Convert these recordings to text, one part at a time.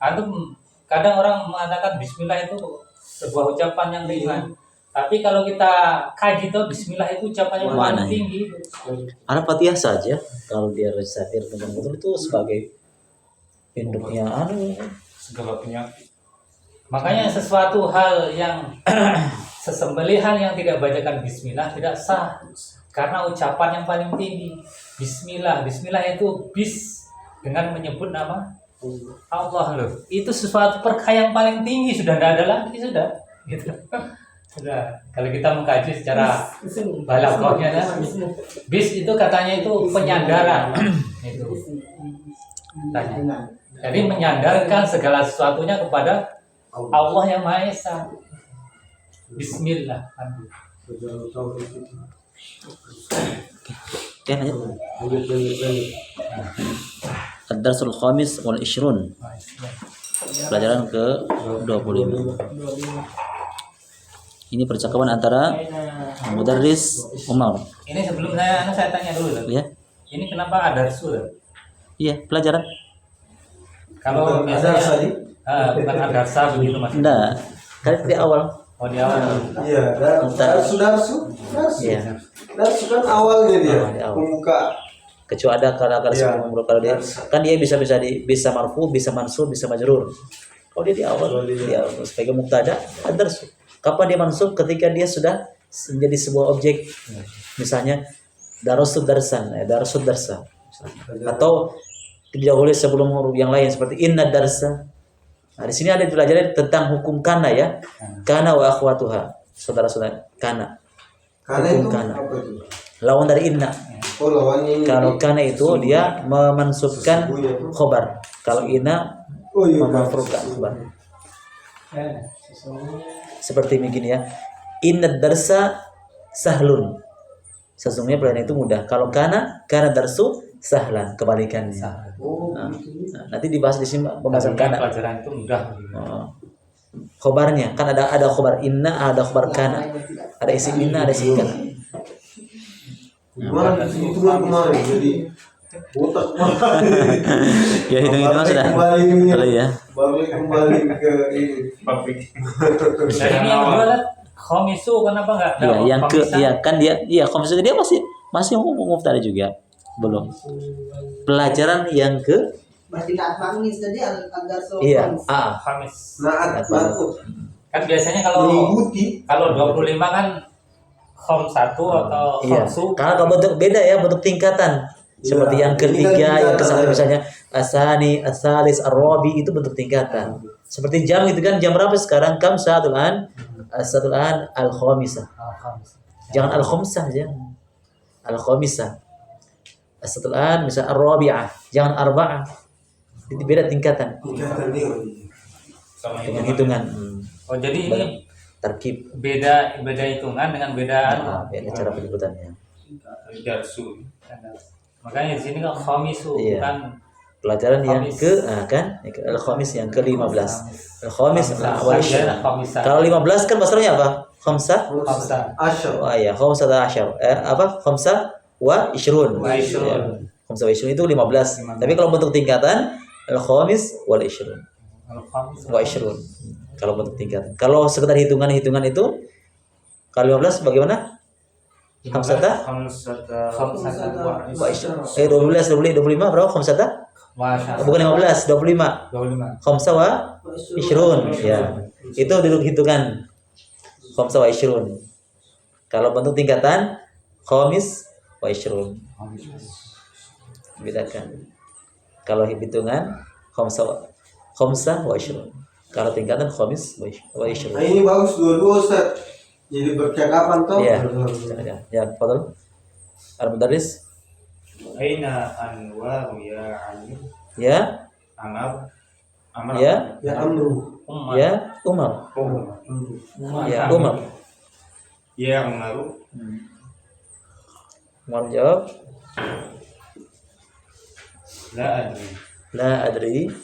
Antum kadang orang mengatakan Bismillah itu sebuah ucapan yang ringan. Tapi kalau kita kaji tuh Bismillah itu ucapan yang paling tinggi. Al-Fatihah saja kalau dia recitir dengan betul itu sebagai induknya segala penyakit. Makanya sesuatu hal yang sesembelihan yang tidak bacakan Bismillah tidak sah karena ucapan yang paling tinggi Bismillah. Bismillah itu dengan menyebut nama Allah loh. Itu sesuatu perkara yang paling tinggi, sudah tidak ada lagi sudah. Gitu. Sudah. Kalau kita mengkaji secara balaghahnya bis itu katanya itu penyandaran. Itu. Tanya. Jadi menyandarkan segala sesuatunya kepada Allah yang Maha Esa. Bismillah. Ad-Darsul Khamis wal Ishrun. Pelajaran ke-25. Ini percakapan antara Mudarris Umar. Ini sebelum saya tanya dulu. Ya. Ini kenapa Ad-Darsul? Iya, pelajaran. Kalau biasanya bukan Ad-Darsa begitu Mas. Enggak. Kan di awal. Oh, di awal. Iya, darsu. Iya. Darsu kan awalnya dia, pembuka. Kecuali ada kalau dia kan dia bisa marfu, bisa mansub, bisa majrur. Kalau dia di awal sebagai mubtada, ad-darsu. Kapan dia mansub? Ketika dia sudah menjadi sebuah objek. Misalnya darasud darsan, darasud darsa. Atau didahului sebelum huruf yang lain seperti inna darsa. Nah, di sini ada dipelajari tentang hukum kana ya. Kana wa akhwatuha. Saudara-saudara kana. Kana itu kana. apa itu? Lawan dari inna. Oh, lawannya ini. Kalau kana itu dia memansubkan khobar. Kalau inna memafrufkan khobar. Seperti begini ya. Inna darsa sahlun. Sesungguhnya pelajaran itu mudah. Kalau kana darsu sahlan, kebalikannya. Nanti dibahas di sini pembahasan kana. Pelajaran itu mudah. Khobarnya kan ada khobar inna, ada khobar kana. Ada isim inna, ada isim kana. Gimana itu kemarin jadi botak kemarin. Ya hitung-hitungan sudah. Boleh ya. Kembali ke ini. Dan ini yang kedua kan khomisu, kenapa enggak? Iya, yang kan dia khomisu dia masih mubtada juga. Belum. Pelajaran yang ke berarti naat manis tadi al-darsul khamis. Naat baru. Kan biasanya kalau 25 kan khamsatu atau khamsu. Karena kalau bentuk beda ya, bentuk tingkatan. Seperti yang ketiga, yang ke-1 misalnya asani, asalis, ar-rabi itu bentuk tingkatan. Seperti jam itu kan, jam berapa sekarang? Kam sa'atul an, as-sa'atul an al-khamisah. Jangan al-khamsah, jangan. Al-khamisah. As-sa'atul an misal ar-rabi'ah, jangan arba'ah. Itu beda tingkatan. Dengan hitungan. Oh, jadi ini tarkib. Beda hitungan dengan beda cara penyebutannya. Darsu. Makanya di sini kan khamisu kan pelajaran yang al-khamis yang ke-15. Al-khamis awal. Kalau 15 kan masalahnya apa? Khamsah asyar. Oh iya, khamsah asyar. Khamsah wa ishrun. Khamsah wa ishrun itu 15. Tapi kalau bentuk tingkatan al-khamis wal ishrun. Wa ishrun. Kalau bentuk tingkatan. Kalau sekedar hitungan itu kalau 15 bagaimana? Khamsata 12 25 berapa khamsata? Bukan 15, 25. Khamsa wa ishrun ya. Itu duduk hitungan. Khamsa wa ishrun. Kalau bentuk tingkatan khamis wa ishrun. Bedakan. Kalau hitungan khamsa wa ishrun. Kalau tingkatan khamis wa ishrun. Nah, ini bagus dua-dua Ustaz. Jadi bercakapan toh. Iya. Ya, fadhal. Al-Mudarris. Aina anwaru ya Amir? Ya. Amr. Ya. Ya Amru. Ya Umar. Ya Umar. Ya Umaru. Umar jawab. La adri. La adri.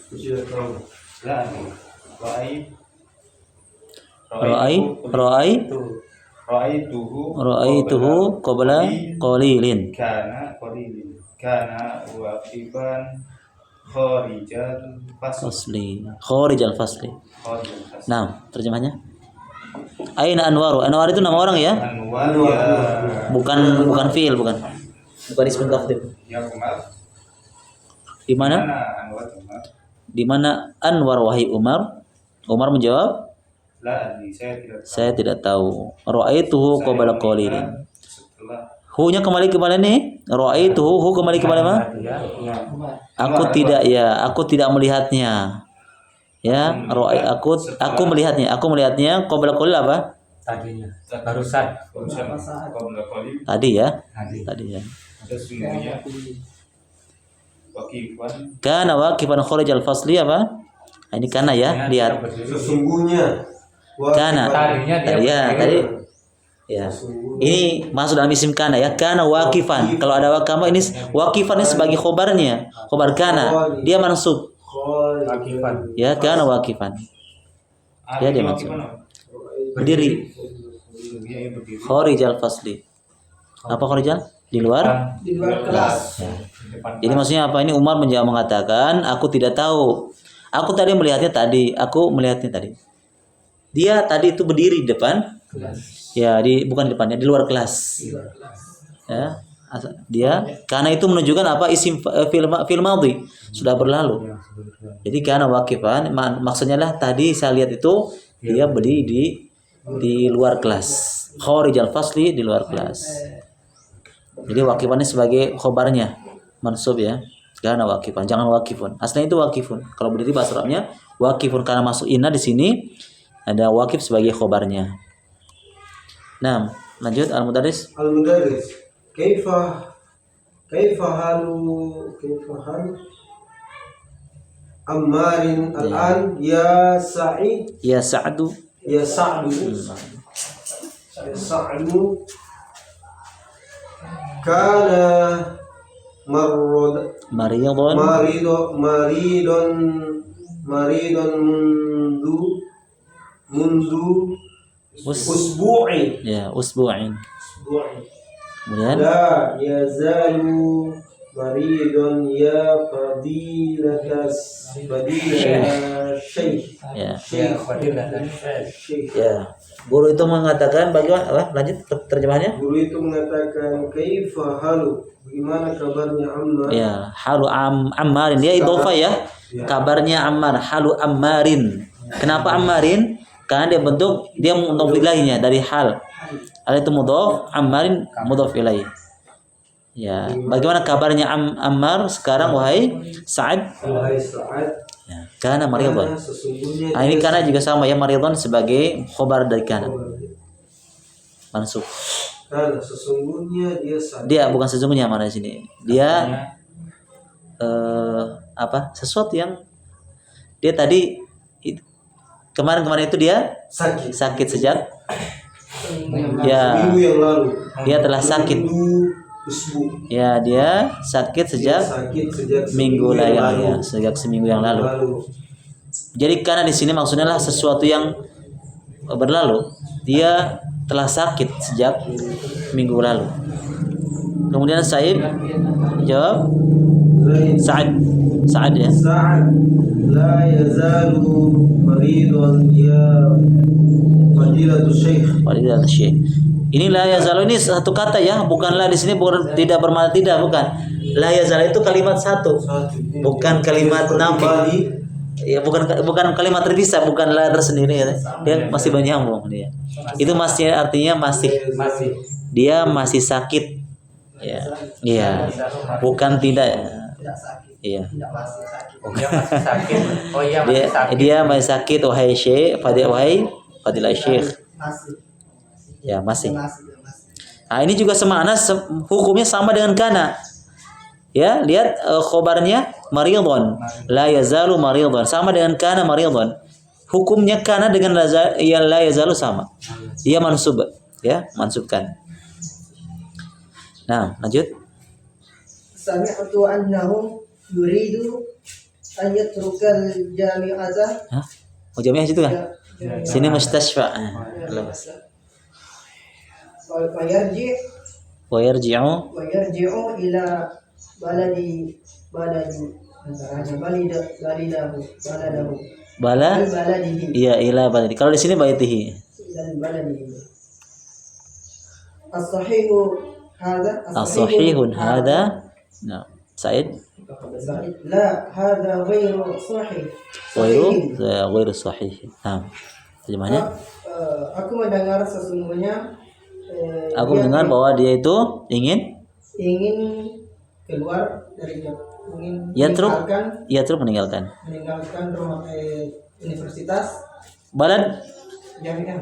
La adri. Ra'aituhu qabla qalilin. Kana waqiban Kharijal fasl. Fasli. Kharij al-fasli. Kharijal fasl. Nah, terjemahnya. Aina Anwaru. Anwar itu nama orang ya? Anwar ya. Bukan fiil, bukan. Bukan ismun tafdhil. Ya Umar. Di mana? Anwar Umar? Di mana Anwar wahai Umar? Umar menjawab, La adri, saya tidak tahu. saya tidak tahu. Ra'aituhu qabla qalilin. Setelah Hu-nya kembali ke mana nih? Ra'aituhu, hu kembali ke mana, Ma? Aku tidak melihatnya. Ya, aku melihatnya qabla qalil apa? Tadinya. Barusan. qabla qalil Tadi ya. Tadi. Tadi ya. sesungguhnya wakifan Kana waqifan kharij al-fasli apa? Nah, ini kana ya, lihat. Sesungguhnya. Kana. Tadinya dia Tadi ya, tadi. Ya. Ini masuk dalam isim kana ya. Kana waqifan. Kalau ada wakama ini waqifan ini sebagai khobarnya. Khobar kana. Dia mansub. Wakifan. Ya, kana waqifan. Ya, dia maksud. Berdiri. Dia berdiri. Kharij al-fasli. Apa kharijal? Di luar? Di luar kelas. Ya. Jadi maksudnya apa ini? Umar menjawab mengatakan, aku tidak tahu. Aku tadi melihatnya tadi. Dia tadi itu berdiri di depan. Ya, bukan di depannya, di luar kelas. Ya, dia karena itu menunjukkan apa isim fil madhi sudah berlalu. Jadi karena waqifan maksudnya lah tadi saya lihat itu dia berdiri di luar kelas. Kharij al-fasli di luar kelas. Jadi waqifannya sebagai khobarnya mansub ya. Karena waqifan, jangan waqifun. Aslinya itu waqifun. Kalau berdiri bahasa Arabnya waqifun karena masuk inna di sini ada waqif sebagai khobarnya. Nah, lanjut al-mudarris. Al-mudarris. Kaifa halu Ammarin al-an ya Sa'id Ya Sa'du. ya Sa'du kana Maridun. maridun mundu usbu'in Ya, usbu'in. Kemudian la yazalu maridun ya fadilata syekh ya. syekh. Ya. Guru itu mengatakan bagaimana? Lanjut terjemahannya. Guru itu mengatakan kaifa halu, bagaimana kabarnya Ammar? Ya, halu Ammarin. Dia idhofah ya. Kabarnya Ammar, halu Ammarin. Kenapa Ammarin? Karena dia mudhof ilaihinya dari hal. Hal itu mudhof, Ammarin mudhof ilaih. Ya, bagaimana kabarnya Ammar sekarang wahai Sa'ad? Wahai Sa'ad, Ya, kana maridun. karena sesungguhnya Nah, ini kana juga sama ya, maridun sebagai khobar dari kana. Mansub. karena sesungguhnya dia sakit. Dia bukan sesungguhnya mana di sini. Dia apa? Sesuatu yang dia tadi kemarin itu dia sakit sejak ya Minggu yang lalu. dia telah sakit. Minggu usbu. Ya, dia sakit Dia sejak sakit sejak minggu lalu ya, sejak seminggu yang lalu. Jadi karena di sini maksudnya lah sesuatu yang berlalu. Dia telah sakit sejak minggu lalu. Kemudian Sa'id jawab Sa'ad ya. Sa'ad la yazalu maridun ya fadilatu syekh. Fadilatul Syekh. Ini la yazalu ini satu kata ya, bukanlah di sini bukan tidak bermakna tidak, bukan. La yazalu itu kalimat satu. Bukan kalimat nafi. Ya, bukan kalimat terpisah, bukan la tersendiri ya. Dia masih bernyambung dia. Itu masih artinya masih dia masih sakit. Ya. Iya. Bukan tidak. Iya. Tidak masih sakit. Dia masih sakit. Oh iya masih sakit. Dia masih sakit wahai Syekh, Fadilah Syekh. Masih. Ya, masih. Masih. Nah, ini juga semakna hukumnya sama dengan kana. Ya, lihat khobarnya maridun. La yazalu maridun. Sama dengan kana maridun. Hukumnya kana dengan la yazalu sama. Dia mansub, ya, mansubkan. Nah, lanjut. Sami'tu annahu yuridu an yatrukal jami'ata. Hah? Oh, jamiah situ kan? Sini mustashfa. Wa yarji'u Wa yarji'u ila baladi baladahu Bala baladihi iya ila baladi. Kalau di sini baitihi. dan baladihi. As-sahihu hadza As-sahihun hada. Nah, Said la hadza ghairu sahih. ghairu sahih. Nah, terjemahnya Aku mendengar sesungguhnya aku dia mendengar bahwa dia itu ingin ingin keluar dari ingin Yatruk meninggalkan meninggalkan rumah universitas balad. jamiah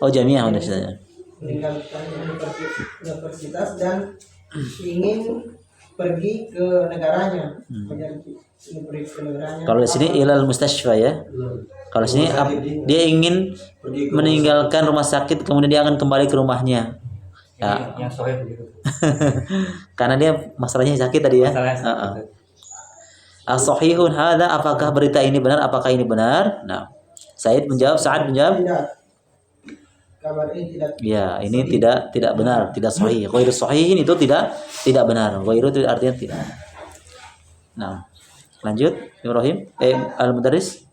Oh, jamiah universitasnya. meninggalkan universitas dan ingin pergi ke negaranya ingin pergi ke negaranya. Kalau di sini ilal mustashfa ya. Kalau di sini dia ingin meninggalkan rumah sakit kemudian dia akan kembali ke rumahnya. Ya. Yang sahih begitu. Karena dia masalahnya sakit tadi ya. Masalahnya sakit. As-sahihun hadza, apakah berita ini benar? Apakah ini benar? Nah, Said menjawab, Sa'ad menjawab, Tidak. Kabar ini tidak. ya, ini tidak benar, tidak sahih. Ghairu sahihin itu tidak benar. Ghairu itu artinya tidak. Nah, lanjut Ibrahim al-Mudarris.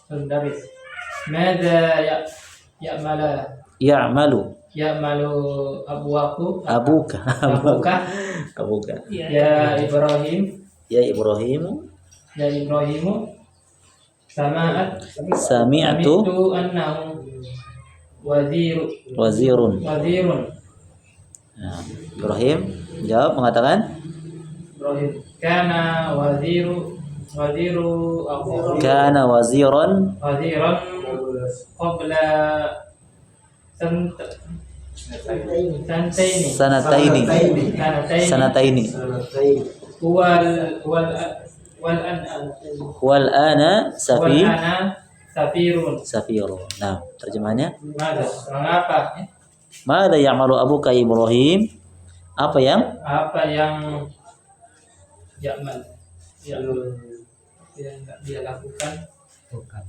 المدرس ماذا يعمل Ya'malu أبوك abuka. Abuka. يا إبراهيم Ya Ibrahim, sami'tu أنه wazirun. وزير Nah, Ibrahim jawab mengatakan إبراهيم كان وزير أبوه kana waziran وزيرا قبل سنتين sanataini. سنتين هو Wal ana سفير. safirun. Nah, terjemahannya Mengapa? Mada ya'malu abuka Ibrahim? Apa yang Apa yang Ya'mal yang dia lakukan? Bukan.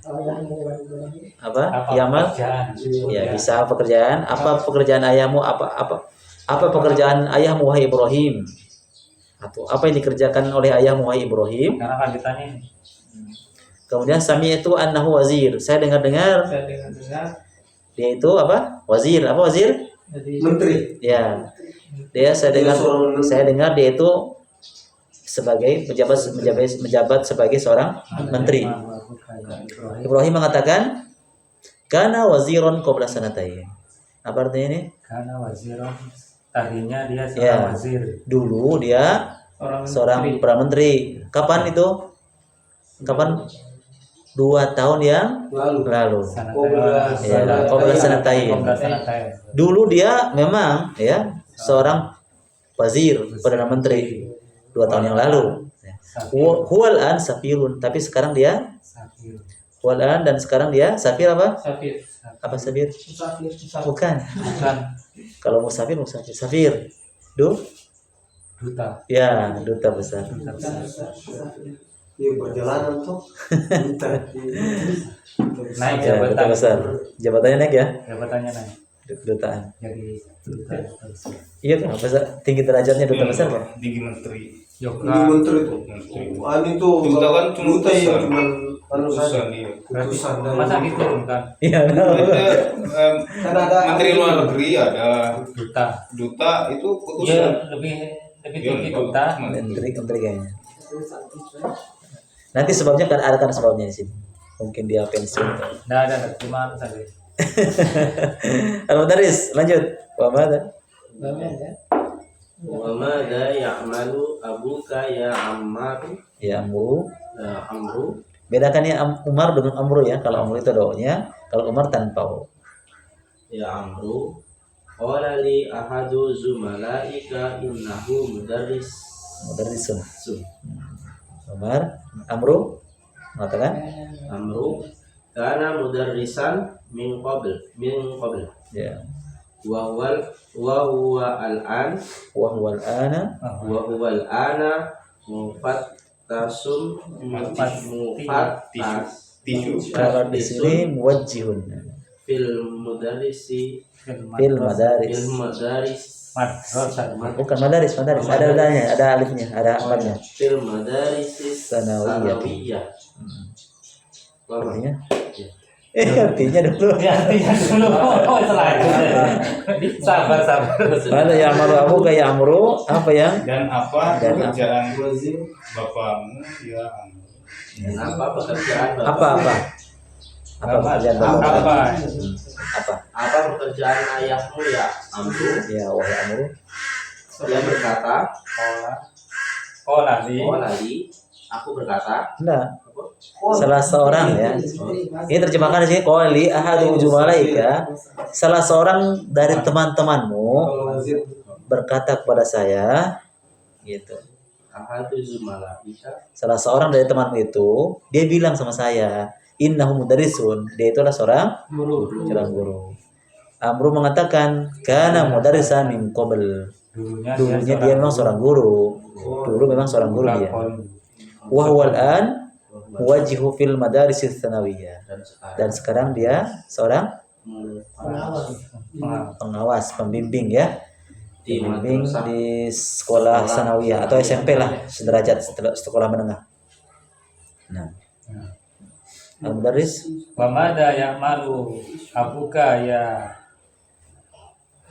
apa? Apa Ya'mal? pekerjaan? Ya, bisa pekerjaan. Apa pekerjaan ayahmu? Apa pekerjaan ayahmu wahai Ibrahim? Atau apa yang dikerjakan oleh ayahmu wahai Ibrahim? Karena kan ditanya ini. Kemudian sami itu annahu wazir. Saya dengar Saya dengar dia itu apa? Wazir. Apa wazir? jadi Menteri. Ya. Saya dengar dia itu sebagai menjabat sebagai seorang menteri. Ibrahim mengatakan kana waziron qabla sanatain. Apa artinya ini? Karena waziran tadinya dia Ya. seorang wazir. Dulu dia seorang pramenteri. Kapan itu? Kapan? 2 tahun yang lalu. Ya, qabla sanatain. Dulu dia memang ya seorang wazir, perdana menteri 2 tahun yang lalu. Huwal an safirun, tapi sekarang dia huwal an dan sekarang dia safir apa? Safir. Apa safir? Bukan. Bukan Kalau musafir safir. duta. Ya, duta besar. Iya, perjalanan tuh. Naik Ya, duta jabatan. besar. Jabatannya naik ya? Jabatannya naik. Kedutaan. Jadi duta. Iya kan? Besar, tinggi derajatnya duta besar kan? Tinggi menteri. Ini Yoga. menteri tuh. Ini tuh Duta kan cuma duta ya utusan. cuman anu saja. Utusan dia. Utusan dari Masa gitu bukan Iya. kan ada Menteri luar negeri ada duta. duta itu Iya, utusan. lebih Iya, tinggi duta. Menteri kayaknya. Nanti sebabnya kan ada kan sebabnya di sini. Mungkin dia pensiun. Nggak ada, cuma saja. Al-Mudarris, lanjut. Wa madza? وماذا يعمل أبوك يا عمار Ya Amru. يا عمرو Bedakan ya Umar dengan Amru ya. Kalau Amru itu ada O-nya, kalau Umar tanpa O. يا عمرو قال لي أحد زملائك إنه مدرس Mudarrisun. Umar, Amru mengatakan عمرو كان مدرسا من قبل ya وهو الآن wa huwal ana مفتش Tisu. kalau di sini muwajjihun. fil mudarisi Fil madaris. fil madaris Bukan madaris. Ada adanya, ada alifnya, ada amarnya. fil madaris sanawiyah. Apa? Artinya? Artinya dulu. Ya, artinya dulu. Oh, salah. Sabar. Ada yang amru abu kayak amru apa yang? Dan apa Dan pekerjaan bapakmu ya Amru? Apa pekerjaan Apa? Apa pekerjaan bapak? Apa? Apa pekerjaan ayahmu ya Amru? Ya wahai amru. Dia berkata, Oh, nanti. oh lagi aku berkata, Enggak. Salah seorang ya. Ini terjemahkan di sini qali ahadu malaika. Salah seorang dari teman-temanmu berkata kepada saya gitu. ahadu zumalaika Salah seorang dari temanmu itu dia bilang sama saya, innahu mudarrisun. Dia itu adalah seorang guru. Amru mengatakan kana mudarrisan min qabl. Dulunya dia memang seorang guru. Dulu memang seorang guru dia. Wa huwal an muwajjihu fil madaris tsanawiyah. Dan sekarang dia seorang pengawas, pembimbing ya. di Pembimbing madrasah di sekolah sanawiyah atau SMP lah, sederajat sekolah menengah. Nah. Al-mudarris Wa mada ya'malu abuka ya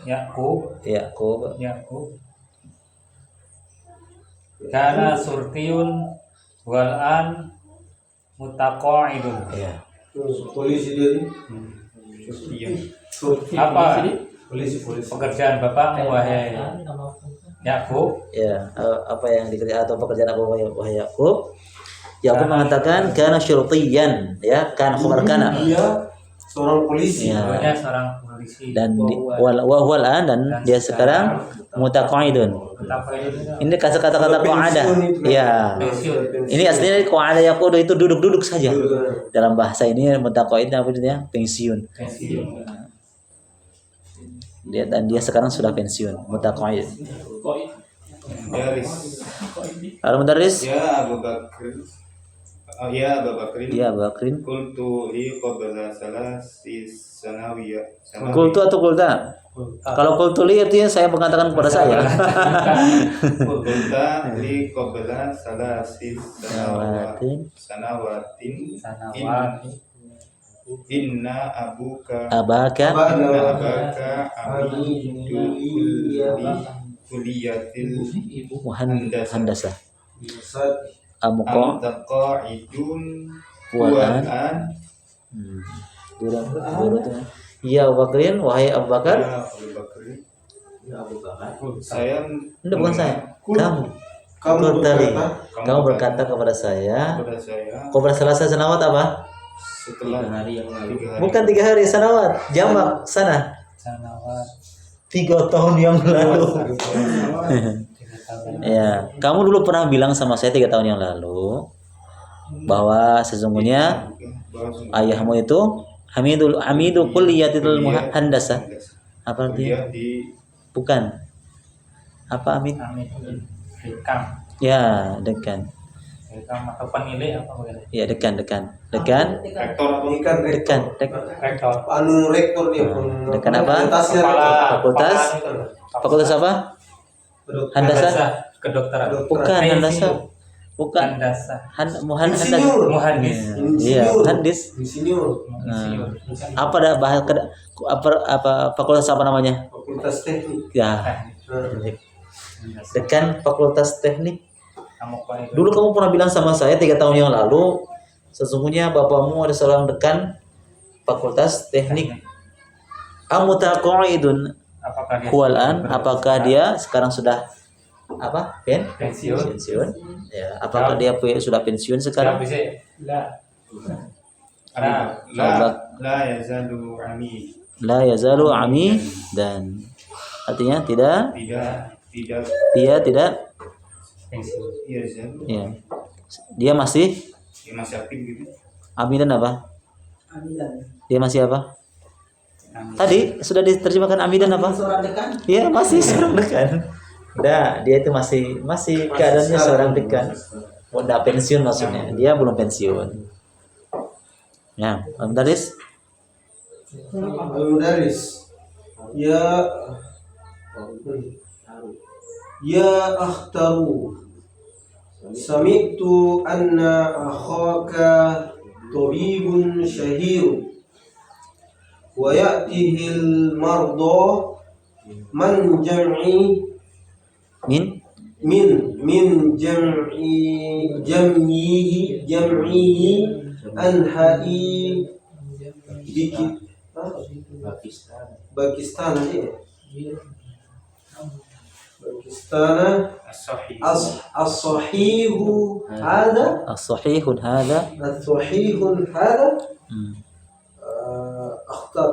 Yaqub. Kana surtiyun wal an mutaqa'idun. Ya. Polisi dia ni. Iya. Apa Polisi. pekerjaan bapakmu wahai Yakub? Ya, apa yang dikerjakan atau pekerjaan apa wahai Yakub? Yakub mengatakan kana syurtiyan, ya, kan khabar kana. Dia seorang polisi. Ya. Dulunya seorang polisi. Dan wal an dan dia sekarang mutaqaidun. Ini kata-kata qa'ada. Ya. Pensiun. Ini aslinya qa'ada Yakub itu duduk-duduk saja. Dalam bahasa ini mutaqaid apa artinya? Pensiun. Dia sekarang sudah pensiun, mutaqaid. Daris. Al-mudarris? Ya Abu Bakr. Oh ya Abu Bakrin. Ya, Bakrin. Qultu li qabla salasi sanawiyah. Kultu atau kulta? Kalau kultu li artinya saya mengatakan kepada saya. Qulta li qabla salasi Sanawatin. sanawatin. Sanawat. Inna abuka Abaka. inna abaka amidu kuliyatil Handasah. Amuko. antaqa'idun Walan. an Guru tuh. Ya Abu Bakrin, wahai Abu Bakar. ya Abu Bakri. ya Abu Bakar. Saya Ini bukan saya. Kamu. Kamu Kultali. berkata, Kamu berkata kepada saya. kepada saya Kau berselasa sanawat apa? setelah 3 hari yang lalu. 3 hari. Bukan 3 hari sanawat. Jamak sana. Sanawat. 3 tahun yang lalu. Ya, kamu dulu pernah bilang sama saya 3 tahun yang lalu bahwa sesungguhnya ayahmu itu Hamidu kulliyatil handasah. Apa artinya? Kuliah di Bukan. Apa Hamid? Amin. Dekam. Ya, dekan. Dekam atau penilai apa begitu? Ya, dekan. rektor atau ikan Dekan. Rektor. anu rektor dia. Dekan apa? Fakultasnya Kepala Fakultas? Fakultas apa? Handasah? Kedokteran. Bukan handasah. Bukan. Handasah. Handasah. Muhandis. Iya, muhandis. Insinyur. Nah, apa dah bahas apa fakultas apa namanya? Fakultas teknik. Ya, dekan fakultas teknik. Kamu kau itu. Dulu kamu pernah bilang sama saya 3 tahun yang lalu, sesungguhnya bapakmu ada seorang dekan fakultas teknik. Amutaqaidun Apakah dia huwalan, apakah dia sekarang sudah apa? pensiun? Pensiun. Ya, apakah dia sudah pensiun Siapa sekarang? sih? Lah. la yazalu ami La yazalu ami dan artinya tidak tidak dia tidak Pensiun. yazalu ya. Dia masih masih aktif gitu. ami dan apa? Dia masih apa? Tadi sudah diterjemahkan ami dan apa? Seorang dekan. Iya, masih seorang dekan. Udah, dia itu masih keadaannya seorang dekan. Udah pensiun maksudnya. Dia belum pensiun. Ya, Mudarris. Al-Mudaris. Ya akhtaru. Sami'tu anna akhaka tabibun syahir. Wa ya'tihi al-marda man jam'i min jam'ihi anha'i Pakistan as-sahihu hada as-sahihun hadha akhtar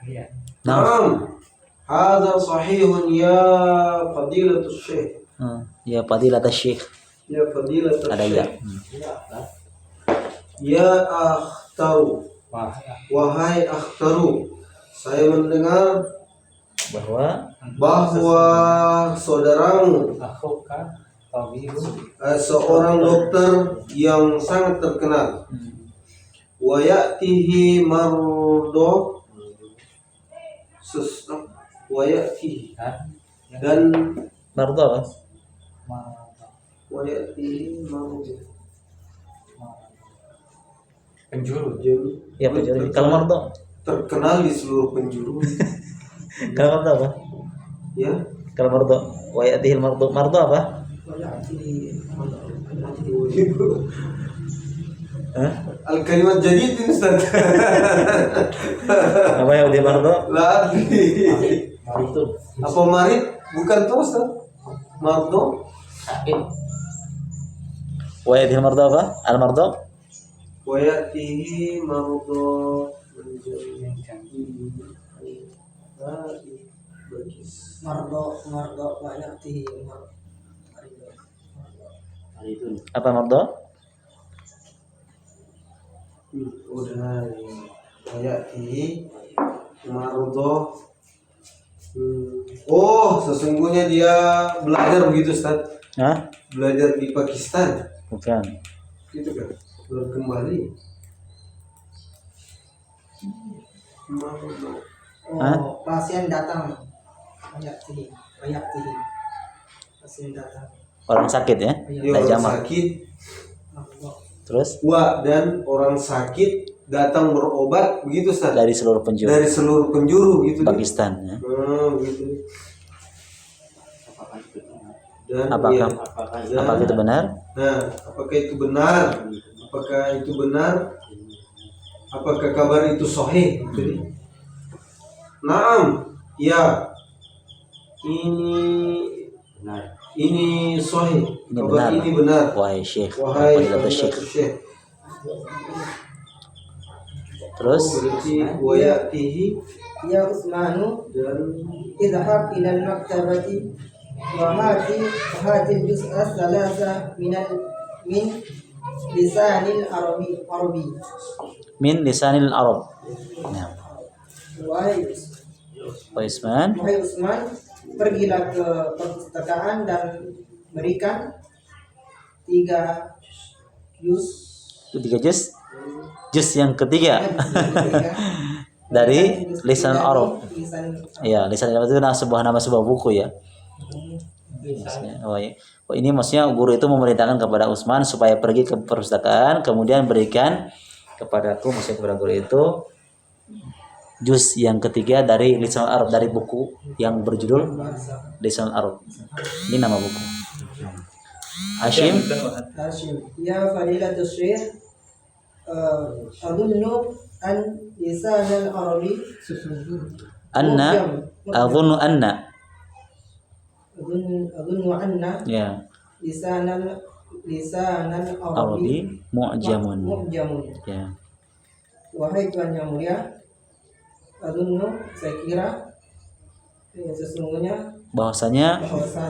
Iya. Naam hada sahihun ya fadilatul syekh Ya fadilat syekh. ya fadilatul Ada ya. syekh ya akhtaru Wah, wahai akhtaru saya mendengar bahwa saudaramu akhuka tabibun seorang dokter yang sangat terkenal. Wa ya'tihi mardo wa ya'tihi dan Marda. wa ya'tihi mardo penjuru. Ya penjuru. Kalau marda, terkenal di seluruh penjuru. kalau marda apa? Ya. Kalau marda, wa ya'tihil marda. Marda apa? Hah? Al-kalimat jadid ini Ustaz. Apa yang dia marda? La adri. Apa marid? Bukan tuh Ustaz. Mardo. Wa ya'tihil marda apa? Al marda? Wa ya'tihi mardo mardo banyak di Apa marda? udah ya'tihi mardo. Oh, sesungguhnya dia belajar begitu Ustaz. Hah? Belajar di Pakistan. Bukan. Gitu kan. Baru kembali. Mardo. Hah? pasien datang banyak di pasien datang Orang sakit ya? Ya, Dah orang jamak. sakit. Terus Dan orang sakit datang berobat begitu Ustaz. dari seluruh penjuru Dari seluruh penjuru gitu. Pakistan ya. Gitu. Dan Apakah ya, apakah itu benar? nah, apakah itu benar? Apakah itu benar? Apakah kabar itu sahih? Gitu. Naam, ya. Ini sahih. Ini Kabar benar. ini benar. Wahai syekh, Wahai fadilatul syekh. fadilatul syekh. Terus Berarti wa ya'tihi ya Utsmanu dan idhhab ila al-maktabati wa hati al-juz'a thalatha min lisanil arabi min lisanil Arab. Nah, wahai Utsman, Utsman pergilah ke perpustakaan dan berikan 3 juz itu 3 juz. Juz yang ketiga dari lisan Arab. Ya, lisan Arab itu sebuah nama sebuah buku ya. Oh, ini maksudnya guru itu memerintahkan kepada Utsman supaya pergi ke perpustakaan, kemudian berikan kepadaku, maksudnya kepada guru itu juz yang ketiga dari lisan Arab, dari buku yang berjudul lisan Arab. Ini nama buku. Hashim, ya fadilatul syekh adunnu an lisan al-arabi adhunnu anna adunnu anna ya lisan al-arabi Arabi mu'jamun. Ya. Wahai Tuhan yang mulia, adunnu saya kira sesungguhnya Bahwasanya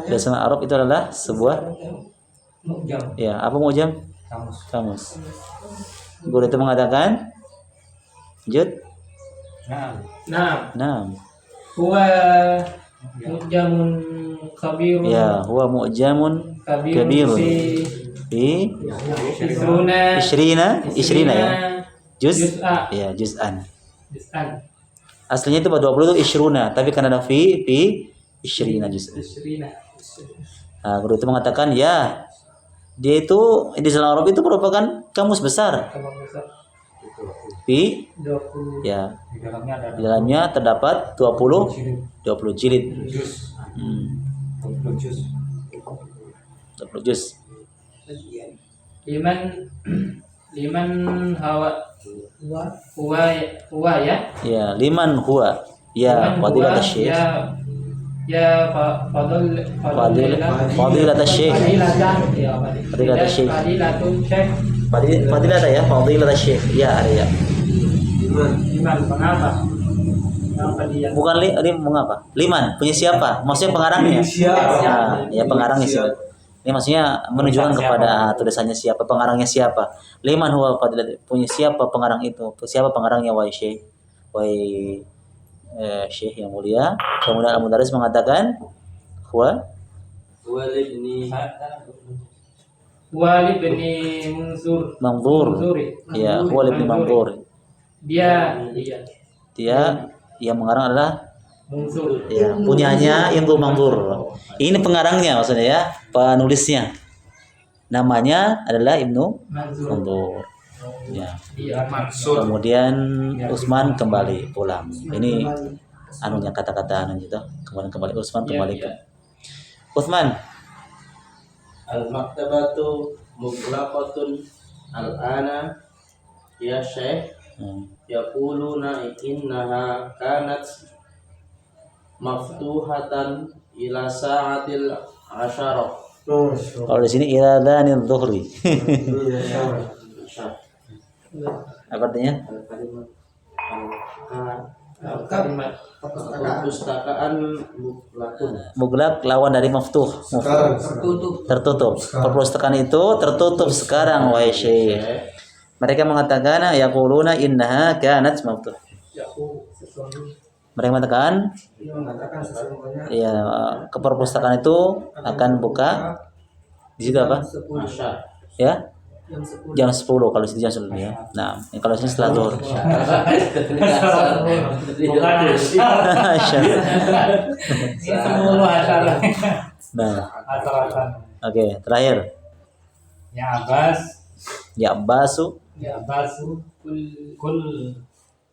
lisan Arab itu adalah sebuah Mu'jam. ya, apa mu'jam? Kamus. Guru itu mengatakan Jud. Nah. Huwa mu'jamun kabirun. Ya, huwa mu'jamun kabirun. Fi Isruna Ishrina ya. Juz'a. Ya, juz'an. Juz'an. Aslinya itu 20 itu isyruna, tapi karena ada fi isyrina juz'an. Isyrina. Nah, guru itu mengatakan ya dia itu di dalam Arab itu merupakan kamus besar. Kamu besar. Fi 20. ya Di dalamnya ada di dalamnya terdapat 20 jilid. juz. 20 juz. juz. Liman hawa huwa ya. Ya, liman huwa. Ya, Liman fadilat huwa, asy-syekh. Fadilat asy-syekh. Fadilat asy-syekh. Fadilatun syekh. Fadilat ya, fadilat asy-syekh. Ya, ada ya. Liman mengapa? Mengapa dia? Bukan mengapa? Liman punya siapa? Maksudnya pengarangnya. Nah, ya pengarangnya siapa? Ini maksudnya menunjukkan kepada tulisannya siapa, pengarangnya siapa. Liman huwa fadilat, punya siapa pengarang itu? Siapa pengarangnya wahai syekh? Wahai syekh yang mulia. Kemudian Al-Mudarris mengatakan huwa Walid ni Walid bin Manzur. Munzuri. Ya, huwa ibn Manzur. Dia Yang mengarang adalah Munzur. ya, punyanya Ibnu Manzur. Ini pengarangnya maksudnya ya, penulisnya. Namanya adalah Ibnu Manzur. Ya. Dia Mansur. Kemudian Utsman kembali pulang. Ini anunya kata-kata anu itu. Kemudian kembali Utsman kembali ke Utsman. al-maktabatu mughlaqatun al-ana ya syekh yaquluna innaha kanat maftuhatan ila sa'atil asyarah. Kalau di sini ila dzanil dhuhri. Apa artinya? kalimat Perpustakaan mughlaqun. Muglak lawan dari maftuh. Sekarang Tertutup. Perpustakaan itu tertutup sekarang wahai syekh. Mereka mengatakan yaquluna innaha kanat maftuh. Mereka mengatakan ya ke perpustakaan itu akan buka di situ apa? Masya. Ya? Jam 10 kalau di jam 10 ya. Nah, kalau di sini setelah zuhur. Bukan Asy. ini semua acara. Nah, Acara-acara. oke, terakhir. Ya Abbas, Ya basu ya Abbasu, kul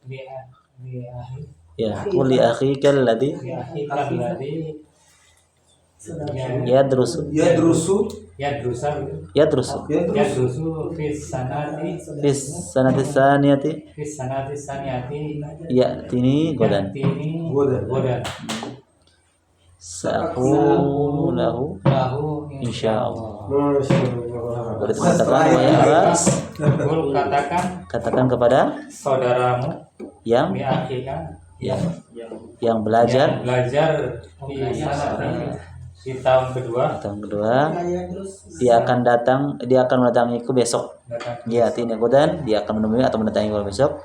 li ahi, ya qul li akhika alladhi li ahi alladhi yadrusu Yadrusu yadrusu fis sanati sanati saniyati ya tini godan yatini Godan. sa'qulu lahu lahu insyaallah. Masya Allah. Berarti katakan wahai Abbas, Kul katakan kepada saudaramu yang li akhika yang belajar belajar di sanati di tahun kedua tahun kedua dia akan mendatangiku besok. Ya tini godan, dia akan menemui atau mendatangiku besok.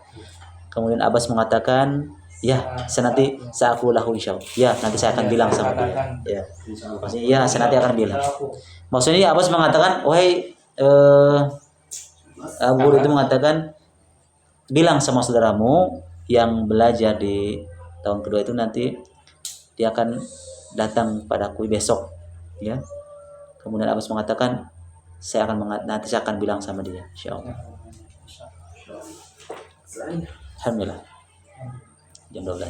Kemudian Abbas mengatakan, ya, nanti saya aku lahu insyaallah. Ya, nanti saya akan bilang sama dia. Ya. Maksudnya ya, saya nanti akan bilang. Maksudnya Abbas mengatakan, wahai guru itu mengatakan, bilang sama saudaramu yang belajar di tahun kedua itu nanti dia akan datang padaku besok. Ya. Kemudian Abbas mengatakan, nanti saya akan bilang sama dia, insyaallah. Alhamdulillah. Jam 12.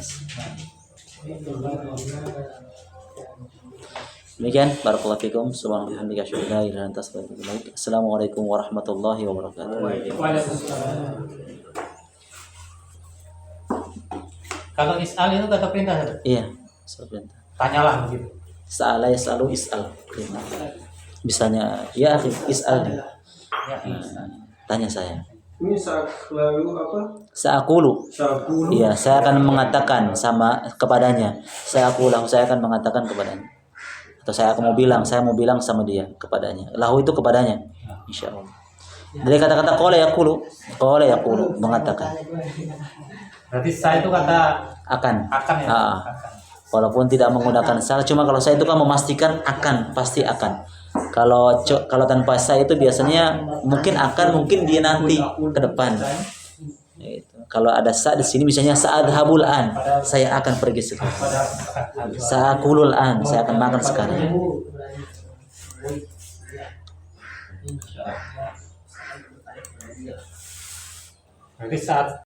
Demikian barakallahu fikum subhanallahi wa bihamdihi asyhadu an la ilaha illa anta astaghfiruka wa atubu ilaik. Assalamualaikum warahmatullahi wabarakatuh. Kalau is'al itu kata perintah. Iya, perintah. Tanyalah begitu. Sa'ala yas'alu is'al. Misalnya, ya akhi, is'al. Ya, Tanya saya. Ini saat lalu apa? Sa'aqulu. Sa'aqulu. Iya, saya akan mengatakan kepadanya. Saya akan mengatakan kepadanya. Atau saya mau bilang sama dia kepadanya. Lahu itu kepadanya. Insyaallah. Dari kata-kata qala yaqulu mengatakan. berarti saya itu kata Akan. ya. Ah. Walaupun tidak menggunakan sal, cuma kalau saya itu kan memastikan akan, pasti akan. Kalau tanpa saya itu biasanya mungkin dia nanti ke depan. Gitu. Kalau ada sa di sini misalnya sa'adhabul an, saya akan pergi sekarang. Sa'akulul an, saya akan makan sekarang. Berarti saat